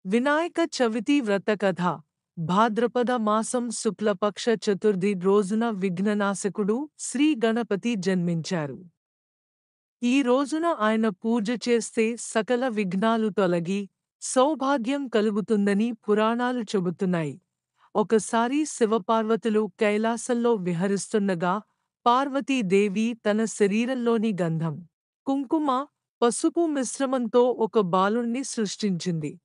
వినాయక చవితి వ్రతకథ. భాద్రపద మాసం శుక్లపక్ష చతుర్థి రోజున విఘ్ననాశకుడు శ్రీ గణపతి జన్మించారు. ఈ రోజున ఆయన పూజ చేస్తే సకల విఘ్నాలు తొలగి సౌభాగ్యం కలుగుతుందని పురాణాలు చెబుతున్నాయి. ఒకసారి శివపార్వతులు కైలాసంలో విహరిస్తుండగా పార్వతీదేవి తన శరీరంలోని గంధం, కుంకుమ, పసుపు మిశ్రమంతో ఒక బాలుణ్ణి సృష్టించింది.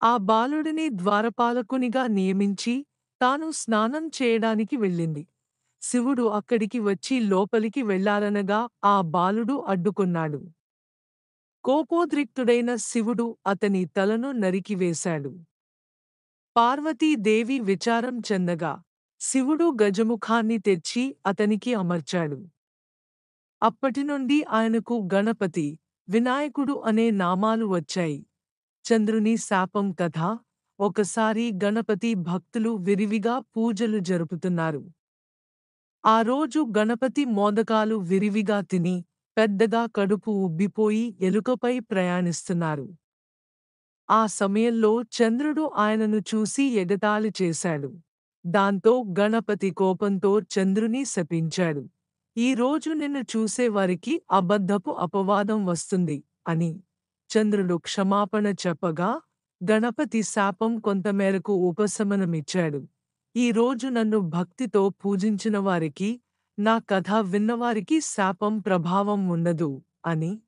ఆ బాలుడిని ద్వారపాలకునిగా నియమించి తాను స్నానం చేయడానికి వెళ్ళింది. శివుడు అక్కడికి వచ్చి లోపలికి వెళ్ళాలనగా ఆ బాలుడు అడ్డుకున్నాడు. కోపోద్రిక్తుడైన శివుడు అతని తలను నరికివేశాడు. పార్వతీదేవి విచారం చెందగా శివుడు గజముఖాన్ని తెచ్చి అతనికి అమర్చాడు. అప్పటినుండి ఆయనకు గణపతి, వినాయకుడు అనే నామాలు వచ్చాయి. చంద్రుని శాపం కథ. ఒకసారి గణపతి భక్తులు విరివిగా పూజలు జరుపుతున్నారు. ఆ రోజు గణపతి మోదకాలు విరివిగా తిని పెద్దగా కడుపు ఉబ్బిపోయి ఎలుకపై ప్రయాణిస్తున్నారు. ఆ సమయంలో చంద్రుడు ఆయనను చూసి ఎగతాళి చేశాడు. దాంతో గణపతి కోపంతో చంద్రుని శపించాడు. ఈ రోజు నిన్ను చూసేవారికి అబద్ధపు అపవాదం వస్తుంది అని. చంద్రుడు క్షమాపణ చెప్పగా గణపతి శాపం కొంతమేరకు ఉపశమనమిచ్చాడు. ఈ రోజు నన్ను భక్తితో పూజించిన వారికి, నా కథ విన్నవారికి శాపం ప్రభావం ఉండదు అని.